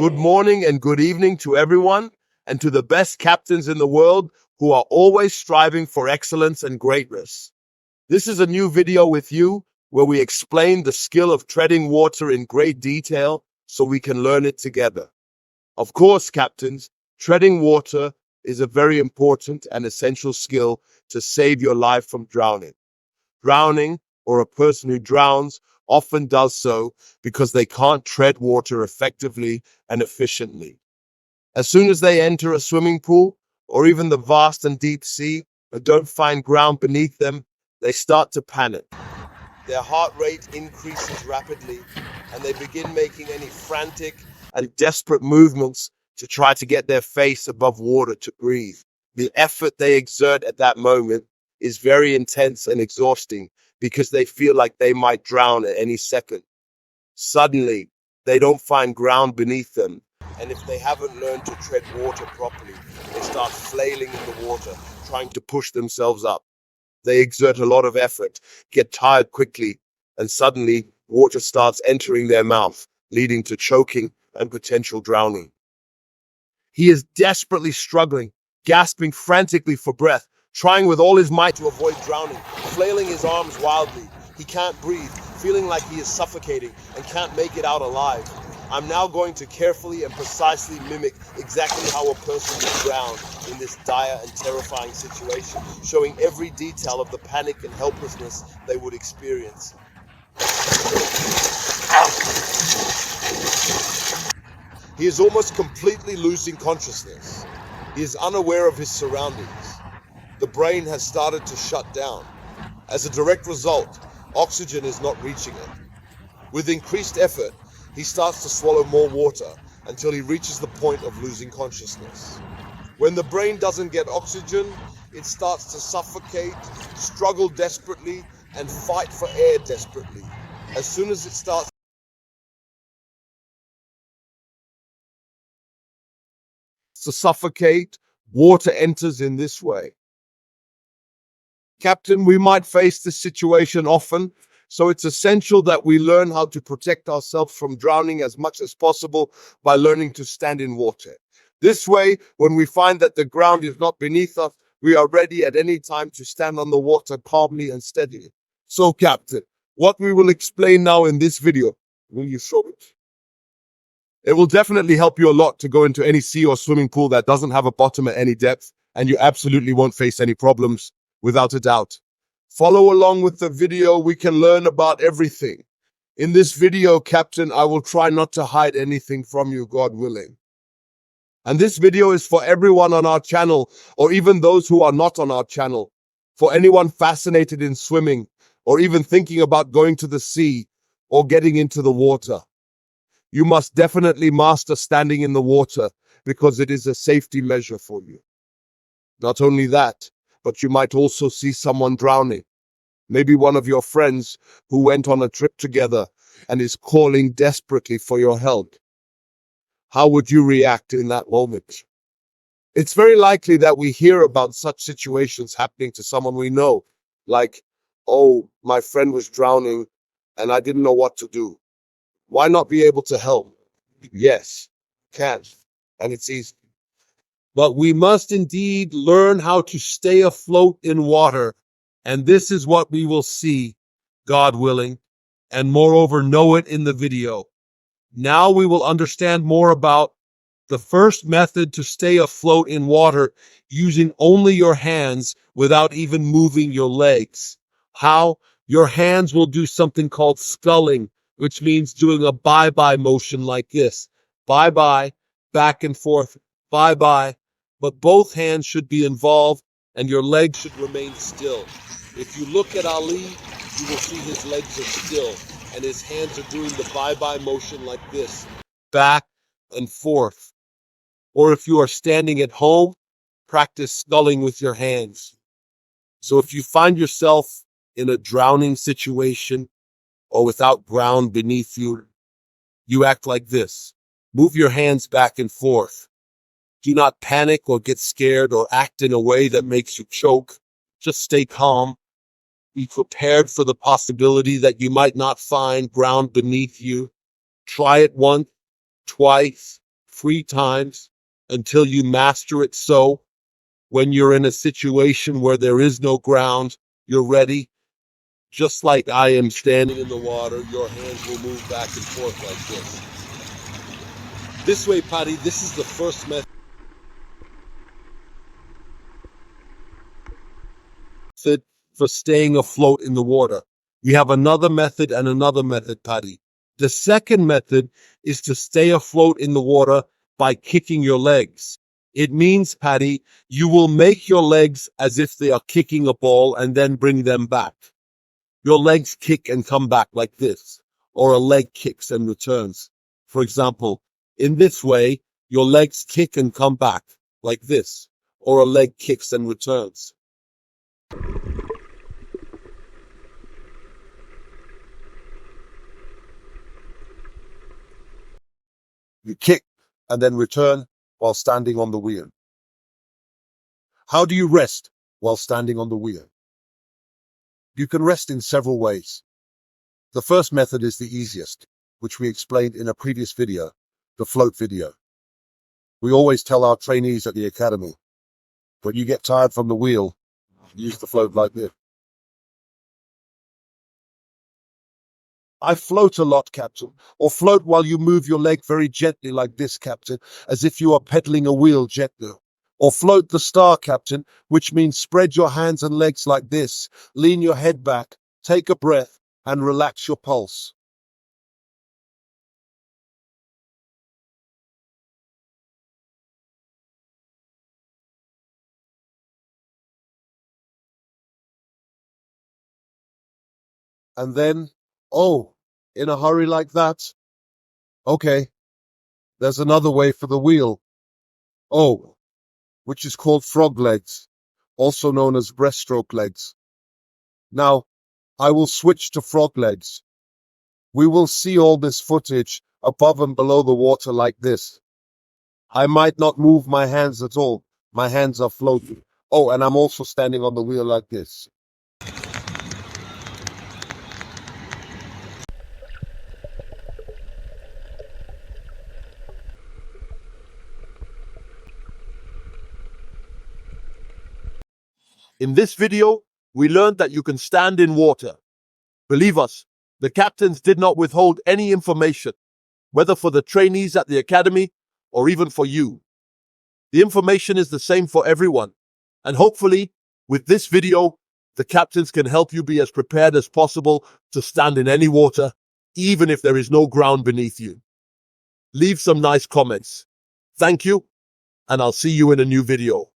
Good morning and good evening to everyone and to the best captains in the world who are always striving for excellence and greatness. This is a new video with you where we explain the skill of treading water in great detail so we can learn it together. Of course, captains, treading water is a very important and essential skill to save your life from drowning. Drowning, or a person who drowns, often does so because they can't tread water effectively and efficiently. As soon as they enter a swimming pool, or even the vast and deep sea, and don't find ground beneath them, they start to panic. Their heart rate increases rapidly, and they begin making any frantic and desperate movements to try to get their face above water to breathe. The effort they exert at that moment is very intense and exhausting because they feel like they might drown at any second. Suddenly, they don't find ground beneath them, and if they haven't learned to tread water properly, they start flailing in the water, trying to push themselves up. They exert a lot of effort, get tired quickly, and suddenly water starts entering their mouth, leading to choking and potential drowning. He is desperately struggling, gasping frantically for breath, trying with all his might to avoid drowning, flailing his arms wildly. He can't breathe, feeling like he is suffocating and can't make it out alive. I'm now going to carefully and precisely mimic exactly how a person would drown in this dire and terrifying situation, showing every detail of the panic and helplessness they would experience. He is almost completely losing consciousness. He is unaware of his surroundings. The brain has started to shut down. As a direct result, oxygen is not reaching him. With increased effort, he starts to swallow more water until he reaches the point of losing consciousness. When the brain doesn't get oxygen, it starts to suffocate, struggle desperately, and fight for air desperately. As soon as it starts to suffocate, water enters in this way. Captain, we might face this situation often, so it's essential that we learn how to protect ourselves from drowning as much as possible by learning to stand in water. This way, when we find that the ground is not beneath us, we are ready at any time to stand on the water calmly and steadily. So, Captain, what we will explain now in this video, will you show it? It will definitely help you a lot to go into any sea or swimming pool that doesn't have a bottom at any depth, and you absolutely won't face any problems. Without a doubt. Follow along with the video, we can learn about everything. In this video, Captain, I will try not to hide anything from you, God willing. And this video is for everyone on our channel, or even those who are not on our channel. For anyone fascinated in swimming, or even thinking about going to the sea, or getting into the water. You must definitely master standing in the water, because it is a safety measure for you. Not only that, but you might also see someone drowning. Maybe one of your friends who went on a trip together and is calling desperately for your help. How would you react in that moment? It's very likely that we hear about such situations happening to someone we know, like, oh, my friend was drowning and I didn't know what to do. Why not be able to help? Yes, can, and it's easy. But we must indeed learn how to stay afloat in water, and this is what we will see, God willing, and moreover know it in the video. Now we will understand more about the first method to stay afloat in water using only your hands without even moving your legs. How? Your hands will do something called sculling, which means doing a bye-bye motion like this. Bye-bye, back and forth, bye-bye. But both hands should be involved and your legs should remain still. If you look at Ali, you will see his legs are still and his hands are doing the bye-bye motion like this, back and forth. Or if you are standing at home, practice sculling with your hands. So if you find yourself in a drowning situation or without ground beneath you, you act like this. Move your hands back and forth. Do not panic or get scared or act in a way that makes you choke. Just stay calm. Be prepared for the possibility that you might not find ground beneath you. Try it once, twice, 3 times until you master it. So when you're in a situation where there is no ground, you're ready. Just like I am standing in the water, your hands will move back and forth like this. This way, Paddy, this is the first method for staying afloat in the water. We have another method and another method, Paddy. The second method is to stay afloat in the water by kicking your legs. It means, Paddy, you will make your legs as if they are kicking a ball and then bring them back. Your legs kick and come back like this, or a leg kicks and returns. For example, in this way, your legs kick and come back like this, or a leg kicks and returns. You kick and then return while standing on the wheel. How do you rest while standing on the wheel? You can rest in several ways. The first method is the easiest, which we explained in a previous video, the float video. We always tell our trainees at the academy, when you get tired from the wheel, use the float like this. I float a lot, Captain, or float while you move your leg very gently like this, Captain, as if you are pedaling a wheel gently. Or float the star, Captain, which means spread your hands and legs like this, lean your head back, take a breath, and relax your pulse. And then, oh, in a hurry like that? Okay, there's another way for the wheel. Oh, which is called frog legs, also known as breaststroke legs. Now, I will switch to frog legs. We will see all this footage above and below the water like this. I might not move my hands at all. My hands are floating. Oh, and I'm also standing on the wheel like this. In this video, we learned that you can stand in water. Believe us, the captains did not withhold any information, whether for the trainees at the academy or even for you. The information is the same for everyone. And hopefully, with this video, the captains can help you be as prepared as possible to stand in any water, even if there is no ground beneath you. Leave some nice comments. Thank you, and I'll see you in a new video.